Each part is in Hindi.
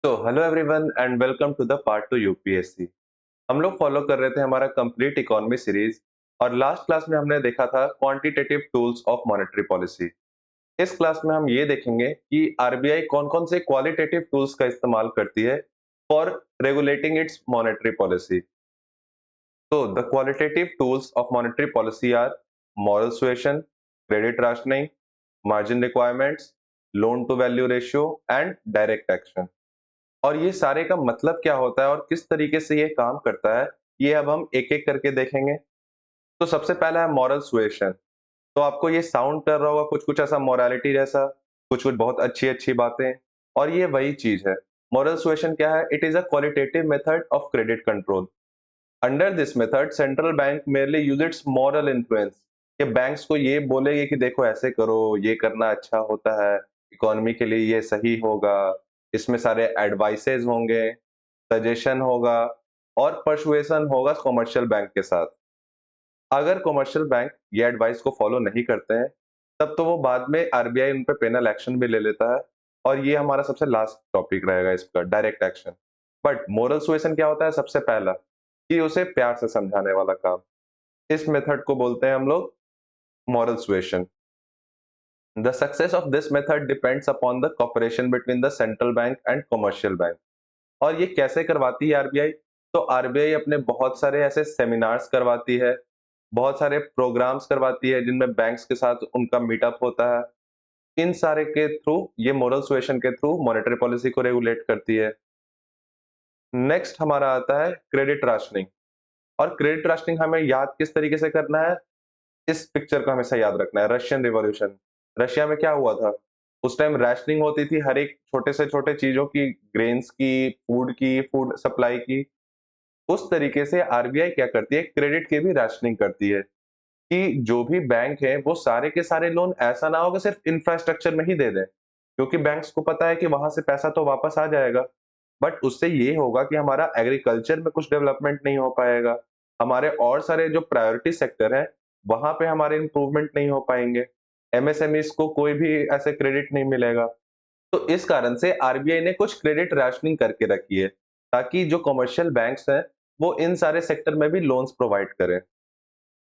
तो hello everyone and welcome to the part two UPSC. हम लोग फॉलो कर रहे थे हमारा कंप्लीट इकोनॉमी सीरीज और लास्ट क्लास में हमने देखा था quantitative tools of monetary policy. इस क्लास में हम ये देखेंगे कि आरबीआई कौन-कौन से क्वालिटेटिव टूल्स का इस्तेमाल करती है for regulating its monetary policy. तो the qualitative tools of monetary policy are moral suasion, credit rationing, margin requirements, loan to value ratio and direct action. और ये सारे का मतलब क्या होता है और किस तरीके से ये काम करता है, ये अब हम एक-एक करके देखेंगे। तो सबसे पहला है मॉरल सुएशन। तो आपको ये साउंड कर रहा होगा कुछ-कुछ ऐसा मोरालिटी जैसा, कुछ-कुछ बहुत अच्छी-अच्छी बातें और ये वही चीज़ है। मॉरल सुएशन क्या है? It is a qualitative method of credit control. Under this method central bank merely use it's moral influence कि बैंक्स को ये बोलेंगे कि देखो ऐसे करो, ये करना अच्छा होता है, इकोनॉमी के लिए ये सही होगा, इसमें सारे एडवाइसेस होंगे, सजेशन होगा और पर्सुएशन होगा कमर्शियल बैंक के साथ। अगर कमर्शियल बैंक ये एडवाइस को फॉलो नहीं करते हैं, तब तो वो बाद में आरबीआई उन पे पेनल एक्शन भी ले लेता है और ये हमारा सबसे लास्ट टॉपिक रहेगा इसका direct action. But moral suasion क्या होता है? सबसे पहला कि उसे प्यार से समझाने वाला काम। इस मेथड को बोलते हैं हम लोग moral suasion. The success of this method depends upon the cooperation between the central bank and commercial bank. और ये कैसे करवाती है आरबीआई? तो आरबीआई अपने बहुत सारे ऐसे सेमिनार्स करवाती है, बहुत सारे प्रोग्राम्स करवाती है जिनमें बैंक्स के साथ उनका मीटअप होता है। इन सारे के थ्रू ये मोरल सुएशन के थ्रू मॉनेटरी पॉलिसी को रेगुलेट करती है। नेक्स्ट हमारा आता है क्रेडिट राशनिंग। और क्रेडिट राशनिंग हमें याद किस तरीके से करना है? इस पिक्चर को हमेशा याद रखना है, रशियन रिवॉल्यूशन। रशिया में क्या हुआ था? उस टाइम राशनिंग होती थी हर एक छोटे से छोटे चीज़ों की, ग्रेन्स की, फूड सप्लाई की। उस तरीके से आरबीआई क्या करती है, क्रेडिट की भी राशनिंग करती है कि जो भी बैंक है, वो सारे के सारे लोन ऐसा ना हो कि सिर्फ इंफ्रास्ट्रक्चर में ही दे दें। क्योंकि बैंक्स को पता है कि वहाँ से पैसा तो वापस आ जाएगा, बट उससे ये होगा कि हमारा एग्रीकल्चर में कुछ डेवलपमेंट नहीं हो पाएगा। हमारे और सारे जो प्रायोरिटी सेक्टर हैं, वहाँ पे हमारे इम्प्रूवमेंट नहीं हो पाएँगे। एमएसएमईज़ को कोई भी ऐसे क्रेडिट नहीं मिलेगा। तो इस कारण से आरबीआई ने कुछ क्रेडिट राशनिंग करके रखी है, ताकि जो कमर्शियल बैंक्स हैं, वो इन सारे सेक्टर में भी लोन्स प्रोवाइड करें।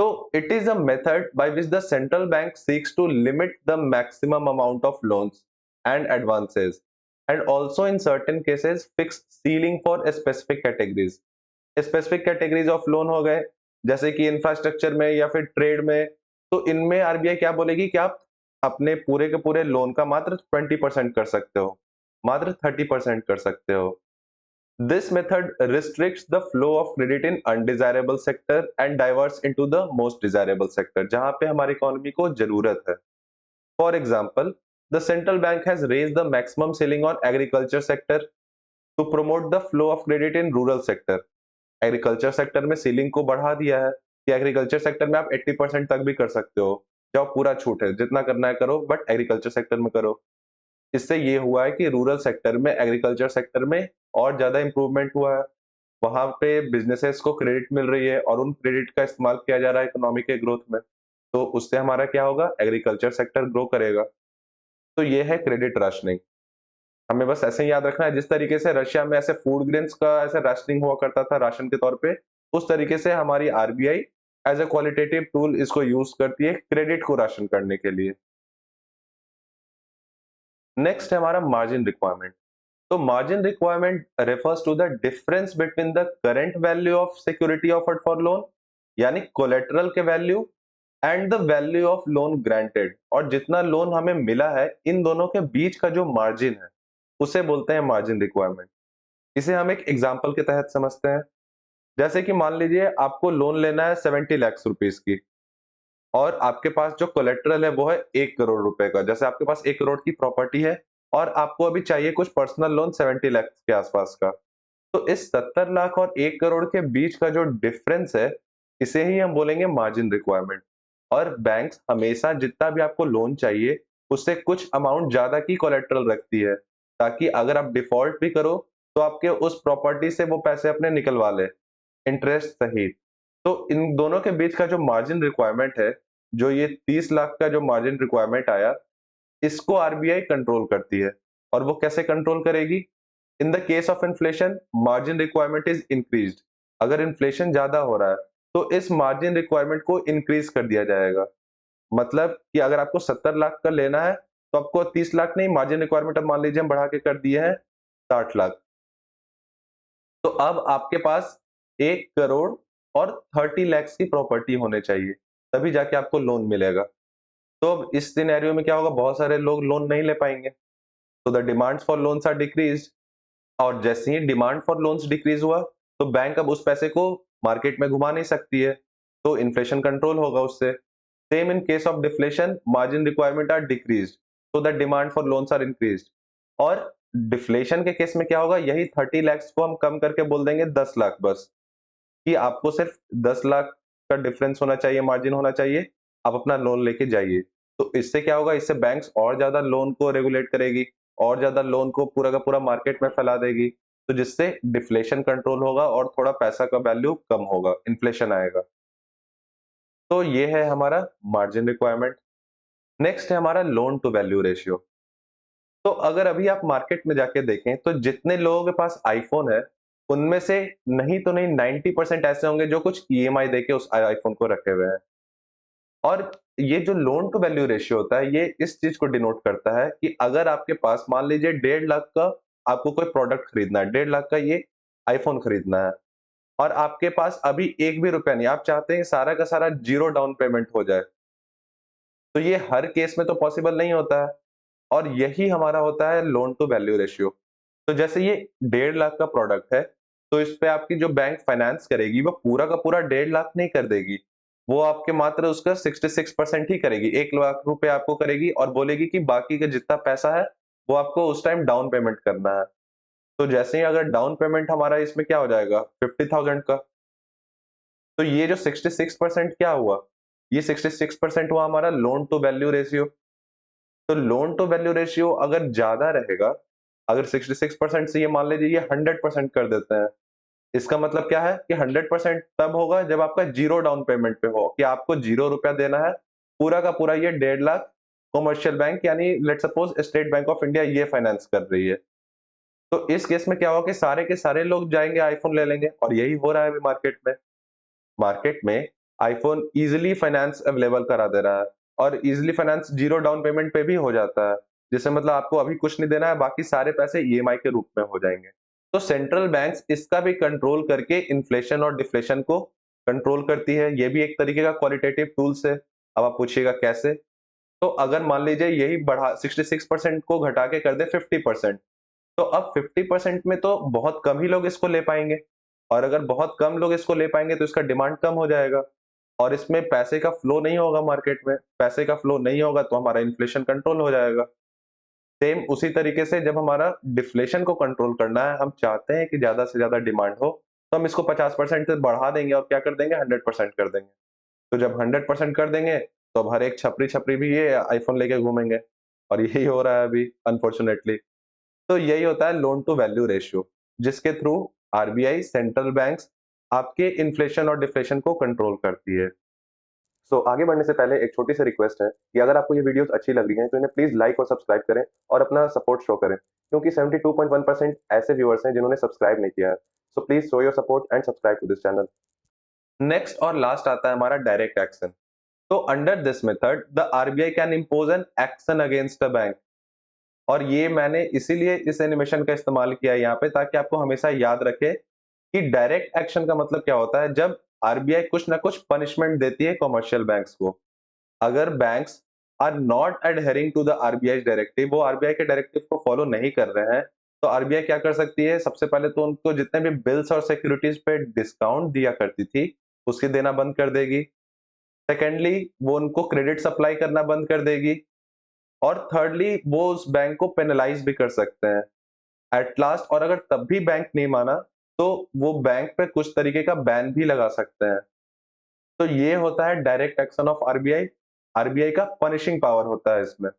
So it is a method by which the central bank seeks to limit the maximum amount of loans and advances and also in certain cases fix ceiling for specific categories. Specific categories of loan हो गए जैसे कि इंफ्रास्ट्रक्चर में या फिर ट्रेड में, तो इनमें आरबीआई क्या बोलेगी कि आप अपने पूरे के पूरे लोन का मात्र 20% कर सकते हो, मात्र 30% कर सकते हो। This method restricts the flow of credit in undesirable sector and diverts into the most desirable sector, जहां पे हमारी इकोनॉमी को जरूरत है। For example, the central bank has raised the maximum ceiling on agriculture sector to promote the flow of credit in rural sector. Agriculture sector में सीलिंग को बढ़ा दिया है कि एग्रीकल्चर सेक्टर में आप 80% तक भी कर सकते हो। जब पूरा छूट है, जितना करना है करो, बट एग्रीकल्चर सेक्टर में करो। इससे ये हुआ है कि रूरल सेक्टर में, एग्रीकल्चर सेक्टर में और ज्यादा इंप्रूवमेंट हुआ है। वहाँ पे बिज़नेसेस को क्रेडिट मिल रही है और उन क्रेडिट का इस्तेमाल किया जा रहा है इकोनॉमी के ग्रोथ में। तो उससे हमारा क्या होगा? एग्रीकल्चर सेक्टर ग्रो करेगा। तो ये है क्रेडिट राशनिंग। हमें बस ऐसे ही याद रखना है, जिस तरीके से रशिया में ऐसे फूड ग्रेन्स का ऐसे राशनिंग हुआ करता था राशन के तौर पे, उस तरीके से हमारी RBI as a qualitative tool इसको यूज़ करती है क्रेडिट को राशन करने के लिए। नेक्स्ट है हमारा मार्जिन रिक्वायरमेंट। तो margin requirement refers to the difference between the current value of security offered for loan, यानी कोलेटरल के value and the value of loan granted, और जितना लोन हमें मिला है इन दोनों के बीच का जो मार्जिन है, उसे बोलते हैं मार्जिन रिक्वायरमेंट। इसे हम एक एग्जांपल के तहत समझते हैं। जैसे कि मान लीजिए आपको लोन लेना है 70 लाख रुपीस की और आपके पास जो कोलेटरल है वो है 1 करोड़ रुपए का। जैसे आपके पास 1 करोड़ की प्रॉपर्टी है और आपको अभी चाहिए कुछ पर्सनल लोन 70 लाख के आसपास का। तो इस 70 लाख और 1 करोड़ के बीच का जो डिफरेंस है, इसे ही हम बोलेंगे मार्जिन रिक्वायरमेंट। और बैंक्स हमेशा जितना भी आपको लोन चाहिए, उससे कुछ अमाउंट ज्यादा की कोलेटरल रखती है, ताकि अगर आप डिफॉल्ट भी करो, तो आपके उस प्रॉपर्टी से वो पैसे अपने निकलवा ले, इंटरेस्ट सहित। तो इन दोनों के बीच का जो मार्जिन रिक्वायरमेंट है, जो ये 30 लाख का जो मार्जिन रिक्वायरमेंट आया, इसको आरबीआई कंट्रोल करती है। और वो कैसे कंट्रोल करेगी? In the case of inflation margin requirement is increased. अगर इन्फ्लेशन ज्यादा हो रहा है तो इस मार्जिन रिक्वायरमेंट को इंक्रीज कर दिया जाएगा। मतलब कि अगर आपको 70 लाख का लेना है तो आपको 30 लाख नहीं, मार्जिन रिक्वायरमेंट अब मान लीजिए हम बढ़ा के कर दिए हैं 60 लाख। तो अब आपके पास 1 करोड़ और 30 लैक्स की प्रॉपर्टी होने चाहिए, तभी जाके आपको लोन मिलेगा। तो अब इस सिनेरियो में क्या होगा, बहुत सारे लोग लोन नहीं ले पाएंगे। तो the demands for loans are decreased, और जैसे ही डिमांड फॉर लोन्स डिक्रीज हुआ तो बैंक अब उस पैसे को मार्केट में घुमा नहीं सकती है, तो इन्फ्लेशन कंट्रोल होगा उससे। Same in case of deflation margin requirement are decreased, so the demand for loans are increased. और डिफ्लेशन के केस में क्या होगा, यही 30 लैक्स को हम कम करके बोल देंगे 10 लाख बस, कि आपको सिर्फ 10 लाख का डिफरेंस होना चाहिए, मार्जिन होना चाहिए, आप अपना लोन लेके जाइए। तो इससे क्या होगा, इससे बैंक्स और ज्यादा लोन को रेगुलेट करेगी, और ज्यादा लोन को पूरा का पूरा मार्केट में फैला देगी, तो जिससे डिफ्लेशन कंट्रोल होगा और थोड़ा पैसा का वैल्यू कम होगा, इन्फ्लेशन आएगा। तो ये है हमारा मार्जिन रिक्वायरमेंट। नेक्स्ट है हमारा लोन टू वैल्यू रेशियो। तो अगर अभी आप मार्केट में जाके देखें तो जितने लोगों के पास आईफोन है, उनमें से नहीं तो नहीं 90% ऐसे होंगे जो कुछ ईएमआई देके उस आईफोन को रखे हुए हैं। और ये जो लोन टू वैल्यू रेशियो होता है, ये इस चीज को डिनोट करता है कि अगर आपके पास मान लीजिए 1.5 लाख का आपको कोई प्रोडक्ट खरीदना है, 1.5 लाख का ये आईफोन खरीदना है, और आपके पास अभी एक भी रुपया नहीं, आप चाहते हैं सारा का सारा जीरो डाउन पेमेंट हो जाए, तो ये हर केस में तो पॉसिबल नहीं होता है। और यही हमारा होता है लोन टू वैल्यू रेशियो। तो जैसे ये 1.5 लाख का प्रोडक्ट है, तो इस पे आपकी जो बैंक फाइनेंस करेगी वो पूरा का पूरा 1.5 लाख नहीं कर देगी, वो आपके मात्र उसका 66% ही करेगी, 1 लाख रुपए आपको करेगी और बोलेगी कि बाकी का जितना पैसा है वो आपको उस टाइम डाउन पेमेंट करना है। तो जैसे ही अगर डाउन पेमेंट हमारा इसमें क्या हो जाएगा 50,000 का, तो ये जो 66% क्या हुआ, ये 66% हुआ हमारा लोन टू वैल्यू रेशियो। तो लोन टू वैल्यू रेशियो अगर ज्यादा रहेगा, अगर 66% से ये मान लीजिए ये 100% कर देते हैं, इसका मतलब क्या है कि 100% तब होगा जब आपका जीरो डाउन पेमेंट पे हो, कि आपको 0 रुपया देना है, पूरा का पूरा ये 1.5 लाख कमर्शियल बैंक यानी let suppose state bank of India ये फाइनेंस कर रही है। तो इस केस में क्या होगा कि सारे के सारे लोग जाएंगे आईफोन ले लेंगे, और यही हो रहा है अभी मार्केट में। मार्केट में आईफोन इजीली फाइनेंस अवेलेबल करा दे रहा है, और easily finance zero down payment पे भी हो जाता है, जिससे मतलब आपको अभी कुछ नहीं देना है, बाकी सारे पैसे ईएमआई के रूप में हो जाएंगे। तो सेंट्रल बैंक्स इसका भी कंट्रोल करके इन्फ्लेशन और डिफ्लेशन को कंट्रोल करती है, ये भी एक तरीके का क्वालिटेटिव टूल्स है। अब आप पूछिएगा कैसे। तो अगर मान लीजिए यही बढ़ा 66% को घटा के कर दे 50%, तो अब 50% में तो बहुत कम ही लोग इसको ले पाएंगे, और अगर बहुत कम लोग इसको ले पाएंगे तो इसका डिमांड कम हो जाएगा, और इसमें पैसे का फ्लो नहीं होगा मार्केट में, पैसे का फ्लो नहीं होगा तो हमारा इन्फ्लेशन कंट्रोल हो जाएगा। सेम उसी तरीके से जब हमारा डिफ्लेशन को कंट्रोल करना है, हम चाहते हैं कि ज्यादा से ज्यादा डिमांड हो, तो हम इसको 50% से बढ़ा देंगे और क्या कर देंगे 100% कर देंगे। तो जब 100% कर देंगे तो अब हर एक छपरी छपरी भी ये आईफोन लेके घूमेंगे, और यही हो रहा है अभी अनफॉर्चुनेटली। तो यही होता है लोन टू वैल्यू रेशियो, जिसके थ्रू आरबीआई सेंट्रल बैंक्स आपके इन्फ्लेशन और डिफ्लेशन को कंट्रोल करती है। आगे बढ़ने से पहले एक छोटी सी रिक्वेस्ट है कि अगर आपको ये वीडियोस अच्छी लग रही हैं तो इन्हें प्लीज लाइक और सब्सक्राइब करें और अपना सपोर्ट शो करें, क्योंकि 72.1% ऐसे व्यूअर्स हैं जिन्होंने सब्सक्राइब नहीं किया है। So please show your support and subscribe to this channel. Next और लास्ट आता है हमारा डायरेक्ट एक्शन। तो under this method the RBI can impose an action against a bank. और ये मैंने इसीलिए इस एनिमेशन का इस्तेमाल किया है यहाँ पे, ताकि आपको हमेशा याद रखे कि डायरेक्ट एक्शन का मतलब क्या होता है, जब आरबीआई कुछ ना कुछ पनिशमेंट देती है कमर्शियल बैंक्स को। अगर banks are not adhering to the RBI directive, वो आरबीआई के डायरेक्टिव को फॉलो नहीं कर रहे हैं, तो आरबीआई क्या कर सकती है, सबसे पहले तो उनको जितने भी बिल्स और सिक्योरिटीज पे डिस्काउंट दिया करती थी उसके देना बंद कर देगी। सेकेंडली वो उनको क्रेडिट सप्लाई करना बंद कर देगी, और थर्डली वो उस बैंक को पेनलाइज भी कर सकते हैं एट लास्ट। और अगर तब भी बैंक नहीं माना तो वो बैंक पे कुछ तरीके का बैन भी लगा सकते हैं। तो ये होता है direct action of RBI. RBI का पनिशिंग पावर होता है इसमें।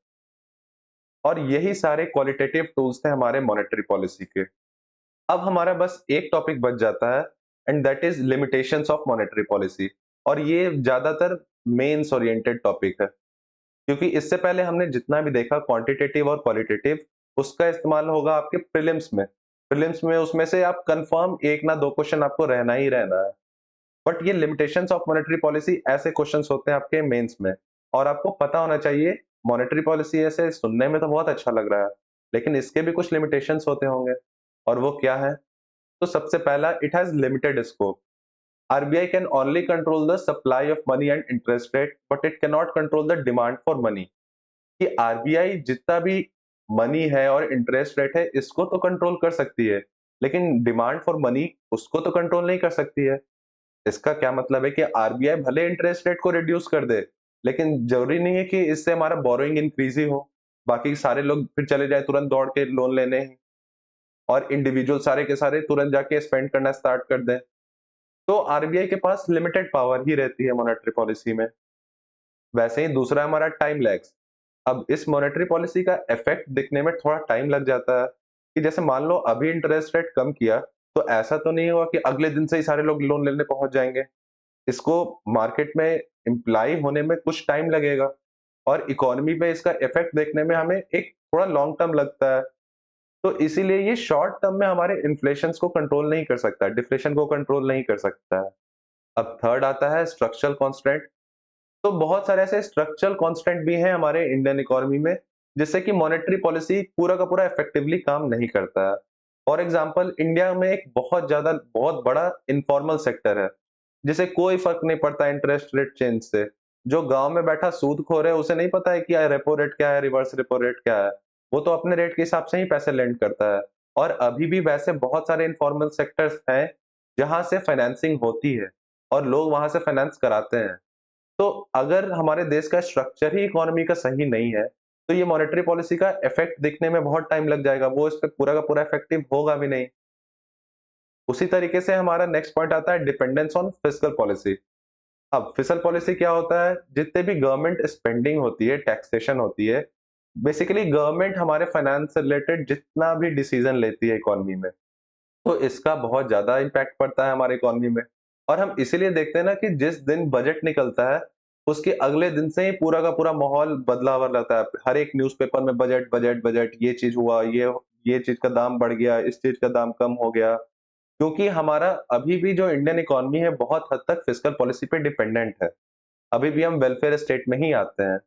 और यही सारे क्वालिटेटिव टूल्स थे हमारे मॉनेटरी पॉलिसी के। अब हमारा बस एक टॉपिक बच जाता है, and that is limitations of monetary policy. और ये ज्यादातर मेंस ओरिएंटेड टॉपिक है, क्योंकि इससे पहले हमने जितना भी देखा क्वांटिटेटिव और क्वालिटेटिव, उसका इस्तेमाल होगा आपके प्रीलिम्स में। प्रीलिम्स में उसमें से आप कंफर्म 1 ना 2 क्वेश्चन आपको रहना ही रहना है। बट ये लिमिटेशंस ऑफ मॉनेटरी पॉलिसी ऐसे क्वेश्चंस होते हैं आपके मेंस में और आपको पता होना चाहिए मॉनेटरी पॉलिसी ऐसे सुनने में तो बहुत अच्छा लग रहा है, लेकिन इसके भी कुछ लिमिटेशंस होते होंगे और वो क्या है? तो सबसे पहला it has limited scope. RBI can only control the supply of money and interest rate but it can not control the demand for money. कि आरबीआई जितना भी मनी है और इंटरेस्ट रेट है इसको तो कंट्रोल कर सकती है, लेकिन डिमांड फॉर मनी उसको तो कंट्रोल नहीं कर सकती है। इसका क्या मतलब है कि आरबीआई भले इंटरेस्ट रेट को रिड्यूस कर दे, लेकिन जरूरी नहीं है कि इससे हमारा बोरोइंग इंक्रीज ही हो। बाकी सारे लोग फिर चले जाए तुरंत दौड़ के लोन लेने ही और इंडिविजुअल सारे के सारे तुरंत जाके स्पेंड करना स्टार्ट कर दें। तो आरबीआई के पास लिमिटेड पावर ही रहती है मॉनेटरी पॉलिसी में। वैसे ही दूसरा हमारा टाइम लैग्स। अब इस मॉनेटरी पॉलिसी का इफेक्ट दिखने में थोड़ा टाइम लग जाता है कि जैसे मान लो अभी इंटरेस्ट रेट कम किया, तो ऐसा तो नहीं हुआ कि अगले दिन से ही सारे लोग लोन लेने पहुंच जाएंगे। इसको मार्केट में इम्प्लाई होने में कुछ टाइम लगेगा और इकोनॉमी पे इसका इफेक्ट देखने में हमें एक थोड़ा लॉन्ग टर्म लगता है। तो इसीलिए ये शॉर्ट टर्म में हमारे इन्फ्लेशन को कंट्रोल नहीं कर सकता, डिफ्लेशन को कंट्रोल नहीं कर सकता है। अब थर्ड आता है स्ट्रक्चरल कांस्टेंट। तो बहुत सारे ऐसे स्ट्रक्चरल कांस्टेंट भी हैं हमारे इंडियन इकोनॉमी में, जिससे कि मॉनेटरी पॉलिसी पूरा का पूरा इफेक्टिवली काम नहीं करता है। फॉर एग्जांपल इंडिया में एक बहुत बड़ा इनफॉर्मल सेक्टर है, जिसे कोई फर्क नहीं पड़ता इंटरेस्ट रेट चेंज से। जो गांव में बैठा सूदखोर है उसे नहीं पता है कि रेपो रेट क्या है, रिवर्स रेपो रेट क्या है। वो तो अपने रेट के हिसाब से ही पैसे लेंड करता है। और अभी भी वैसे बहुत सारे इनफॉर्मल सेक्टर्स हैं जहां से फाइनेंसिंग होती है और लोग वहां से फाइनेंस कराते हैं। तो अगर हमारे देश का स्ट्रक्चर ही इकोनॉमी का सही नहीं है, तो ये मॉनेटरी पॉलिसी का इफेक्ट दिखने में बहुत टाइम लग जाएगा, वो इस पे पूरा का पूरा इफेक्टिव होगा भी नहीं। उसी तरीके से हमारा नेक्स्ट पॉइंट आता है डिपेंडेंस ऑन फिस्कल पॉलिसी। अब फिस्कल पॉलिसी क्या होता है? जितने भी गवर्नमेंट स्पेंडिंग होती है, टैक्सेशन होती है, बेसिकली गवर्नमेंट हमारे फाइनेंस से रिलेटेड जितना भी डिसीजन लेती है इकोनॉमी में, तो इसका बहुत ज़्यादा इम्पैक्ट पड़ता है हमारी इकोनॉमी में। और हम इसीलिए देखते हैं ना कि जिस दिन बजट निकलता है, उसके अगले दिन से ही पूरा का पूरा माहौल बदला हुआ रहता है। हर एक न्यूज़पेपर में बजट, बजट, बजट, ये चीज़ हुआ, ये चीज़ का दाम बढ़ गया, इस चीज़ का दाम कम हो गया। क्योंकि हमारा अभी भी जो इंडियन इकोनॉमी है, बहुत हद तक फिस्कल पॉलिसी पे डिपेंडेंट है। अभी भी हम वेलफेयर स्टेट में ही आते हैं।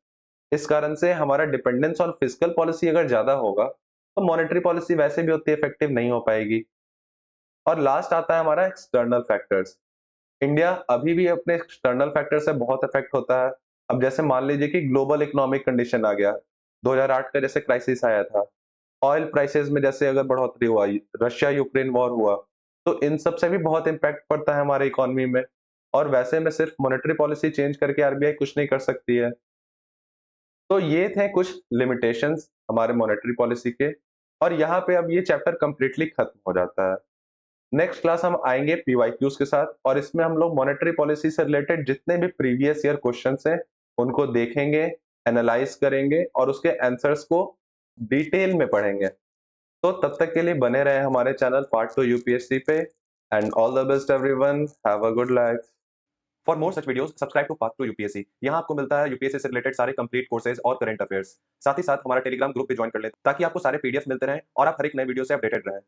इस कारण से हमारा डिपेंडेंस ऑन फिस्कल पॉलिसी अगर ज़्यादा होगा, तो मॉनेटरी पॉलिसी वैसे भी उतनी इफेक्टिव नहीं हो पाएगी। और लास्ट आता है हमारा एक्सटर्नल फैक्टर्स। इंडिया अभी भी अपने एक्सटर्नल फैक्टर से बहुत इफेक्ट होता है। अब जैसे मान लीजिए कि ग्लोबल इकोनॉमिक कंडीशन आ गया, 2008 का जैसे क्राइसिस आया था, ऑयल प्राइसेस में जैसे अगर बढ़ोतरी हुआ, रशिया यूक्रेन वॉर हुआ, तो इन सब से भी बहुत इम्पैक्ट पड़ता है हमारे इकोनॉमी में। और वैसे में सिर्फ मॉनेटरी पॉलिसी चेंज करके आरबीआई कुछ नहीं कर सकती है। तो ये थे कुछ लिमिटेशंस हमारे मॉनेटरी पॉलिसी के और यहाँ पे अब ये चैप्टर कंप्लीटली खत्म हो जाता है। नेक्स्ट क्लास हम आएंगे पीवाईक्यूज के साथ और इसमें हम लोग मॉनेटरी पॉलिसी से रिलेटेड जितने भी प्रीवियस ईयर क्वेश्चंस हैं उनको देखेंगे, एनालाइज करेंगे और उसके आंसर्स को डिटेल में पढ़ेंगे। तो तब तक के लिए बने रहे हमारे चैनल पार्ट 2 यूपीएससी पे and all the best everyone, have a good life. For more such videos subscribe to Path to UPSC. यहाँ आपको मिलता है यूपीएससी से रिलेटेड सारे कंप्लीट कोर्सेज और करंट अफेयर्स। साथ ही साथ हमारा टेलीग्राम ग्रुप भी ज्वाइन कर लें ताकि आपको सारे पीडीएफ मिलते रहें और आप हर एक नए वीडियो से अपडेटेड रहें।